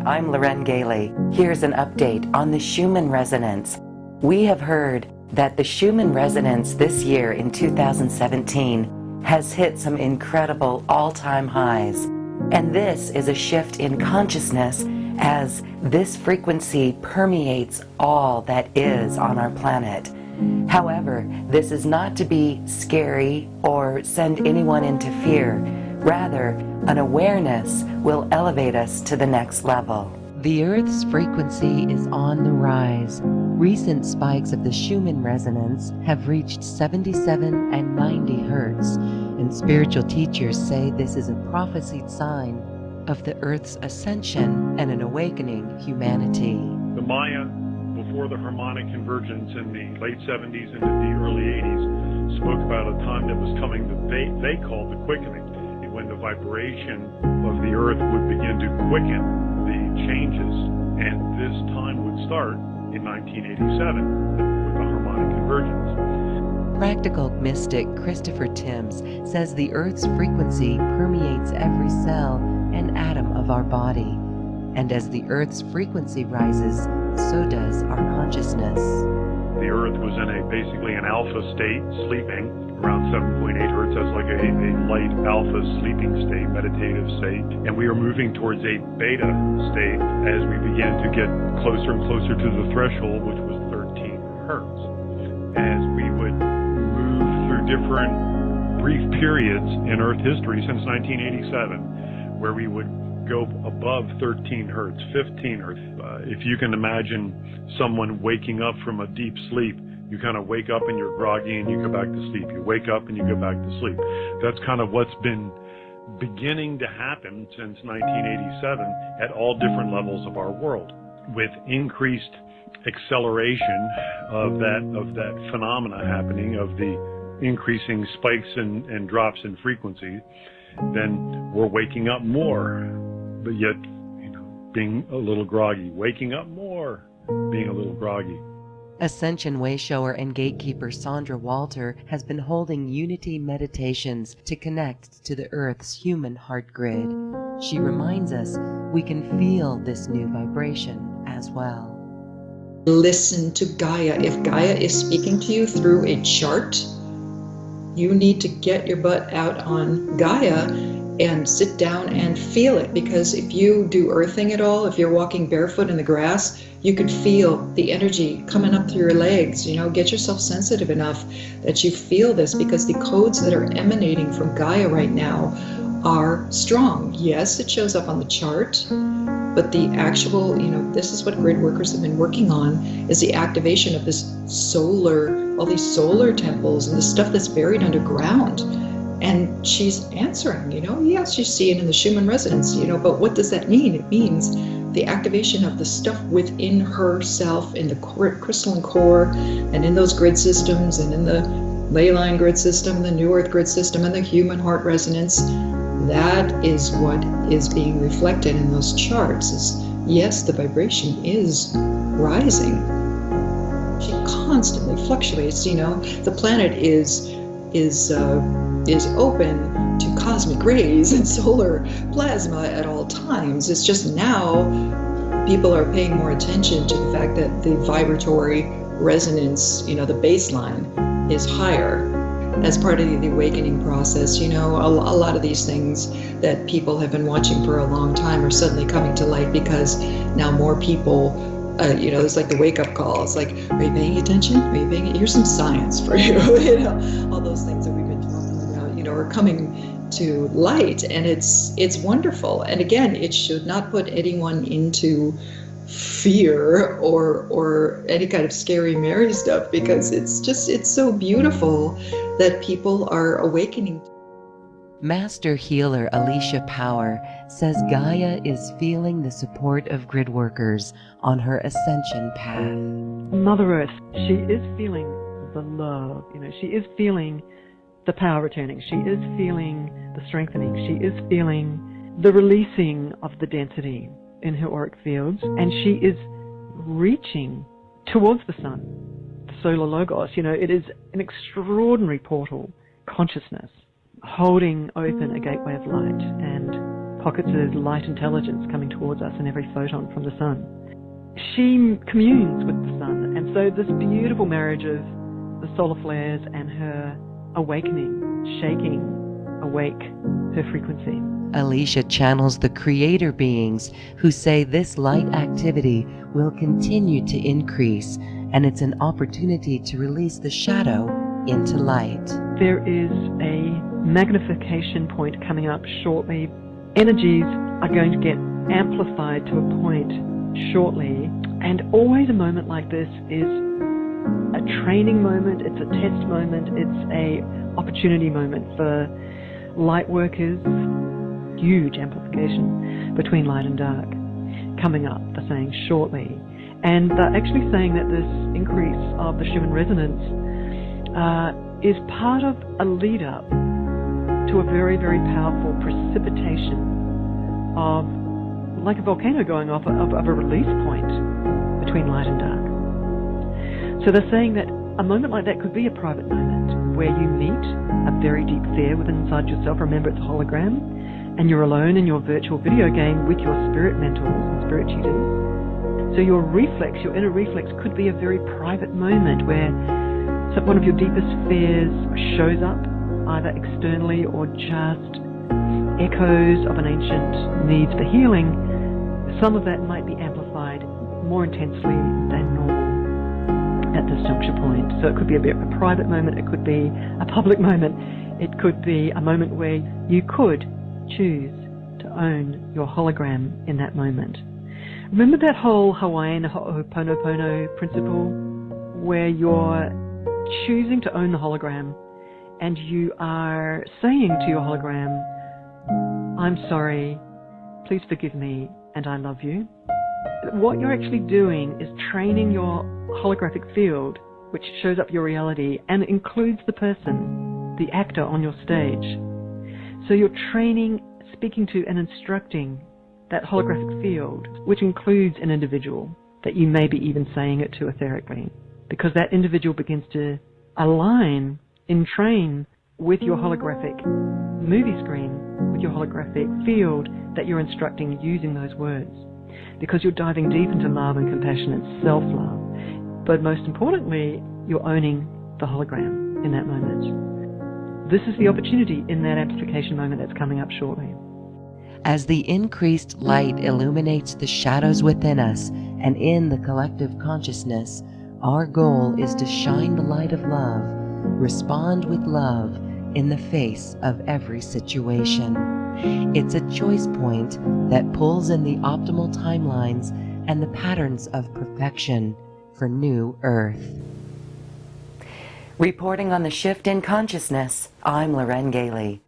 I'm Loren Gailey. Here's an update on the Schumann resonance. We have heard that the Schumann resonance this year in 2017 has hit some incredible all-time highs. And this is a shift in consciousness as this frequency permeates all that is on our planet. However, this is not to be scary or send anyone into fear. Rather, an awareness will elevate us to the next level. The Earth's frequency is on the rise. Recent spikes of the Schumann resonance have reached 77 and 90 hertz, and spiritual teachers say this is a prophesied sign of the Earth's ascension and an awakening humanity. The Maya, before the harmonic convergence in the late 70s into the early 80s, spoke about a time that was coming that they called the quickening, when the vibration of the Earth would begin to quicken the changes, and this time would start in 1987 with the harmonic convergence. Practical mystic Christopher Timms says the Earth's frequency permeates every cell and atom of our body, and as the Earth's frequency rises, so does our consciousness. The Earth was in basically an alpha state, sleeping around 7.8 hertz. That's like a light alpha sleeping state, meditative state. And we are moving towards a beta state as we begin to get closer and closer to the threshold, which was 13 hertz. As we would move through different brief periods in Earth history since 1987, where we would go above 13 hertz, 15 hertz. If you can imagine someone waking up from a deep sleep, you kind of wake up and you're groggy and you go back to sleep. You wake up and you go back to sleep. That's kind of what's been beginning to happen since 1987 at all different levels of our world, with increased acceleration of that phenomena happening, of the increasing spikes and drops in frequency. Then we're waking up more, but yet, being a little groggy. Waking up more, being a little groggy. Ascension Wayshower and Gatekeeper Sandra Walter has been holding unity meditations to connect to the Earth's human heart grid. She reminds us we can feel this new vibration as well. Listen to Gaia. If Gaia is speaking to you through a chart, you need to get your butt out on Gaia and sit down and feel it, because if you do earthing at all, if you're walking barefoot in the grass, you could feel the energy coming up through your legs. Get yourself sensitive enough that you feel this, because the codes that are emanating from Gaia right now are strong. Yes, it shows up on the chart, but the actual, this is what grid workers have been working on, is the activation of this solar, all these solar temples and the stuff that's buried underground. And she's answering, yes, you see it in the Schumann resonance, but what does that mean? It means the activation of the stuff within herself, in the crystalline core, and in those grid systems, and in the ley line grid system, the New Earth grid system, and the human heart resonance. That is what is being reflected in those charts. Yes, the vibration is rising. She constantly fluctuates. The planet is open to cosmic rays and solar plasma at all times. It's just now people are paying more attention to the fact that the vibratory resonance, the baseline, is higher as part of the awakening process. A lot of these things that people have been watching for a long time are suddenly coming to light, because now more people, it's like the wake-up call. It's like, are you paying attention? Are you paying? Here's some science for you. All those things that we've been talking about, are coming to light, and it's wonderful. And again, it should not put anyone into fear or any kind of scary Mary stuff, because it's so beautiful that people are awakening. Master healer Alicia Power says Gaia is feeling the support of grid workers on her ascension path. Mother Earth, she is feeling the love, she is feeling the power returning, she is feeling the strengthening, she is feeling the releasing of the density in her auric fields, and she is reaching towards the sun, the solar logos. It is an extraordinary portal, consciousness, holding open a gateway of light and pockets of light intelligence coming towards us in every photon from the sun. She communes with the sun, and so this beautiful marriage of the solar flares and her awakening, shaking awake her frequency. Alicia channels the creator beings who say this light activity will continue to increase, and it's an opportunity to release the shadow into light. There is a magnification point coming up shortly. Energies are going to get amplified to a point shortly, and always a moment like this is a training moment, it's a test moment, it's a opportunity moment for light workers. Huge amplification between light and dark coming up, they're saying shortly. And they're actually saying that this increase of the Schumann resonance is part of a lead up to a very, very powerful precipitation of, like a volcano going off, of a release point between light and dark. So they're saying that a moment like that could be a private moment where you meet a very deep fear within inside yourself. Remember, it's a hologram, and you're alone in your virtual video game with your spirit mentors and spirit tutors. So your reflex, your inner reflex, could be a very private moment where one of your deepest fears shows up, either externally or just echoes of an ancient need for healing. Some of that might be amplified more intensely than normal at this juncture point. So it could be a private moment, it could be a public moment, it could be a moment where you could choose to own your hologram in that moment. Remember that whole Hawaiian Ho'oponopono principle where you're choosing to own the hologram and you are saying to your hologram, I'm sorry, please forgive me, and I love you. What you're actually doing is training your holographic field, which shows up your reality and includes the person, the actor on your stage. So you're training, speaking to and instructing that holographic field, which includes an individual that you may be even saying it to etherically, because that individual begins to align, entrain with your holographic movie screen, with your holographic field that you're instructing using those words, because you're diving deep into love and compassion and self-love. But most importantly, you're owning the hologram in that moment. This is the opportunity in that amplification moment that's coming up shortly. As the increased light illuminates the shadows within us and in the collective consciousness, our goal is to shine the light of love, respond with love in the face of every situation. It's a choice point that pulls in the optimal timelines and the patterns of perfection for New Earth. Reporting on the shift in consciousness, I'm Loren Gailey.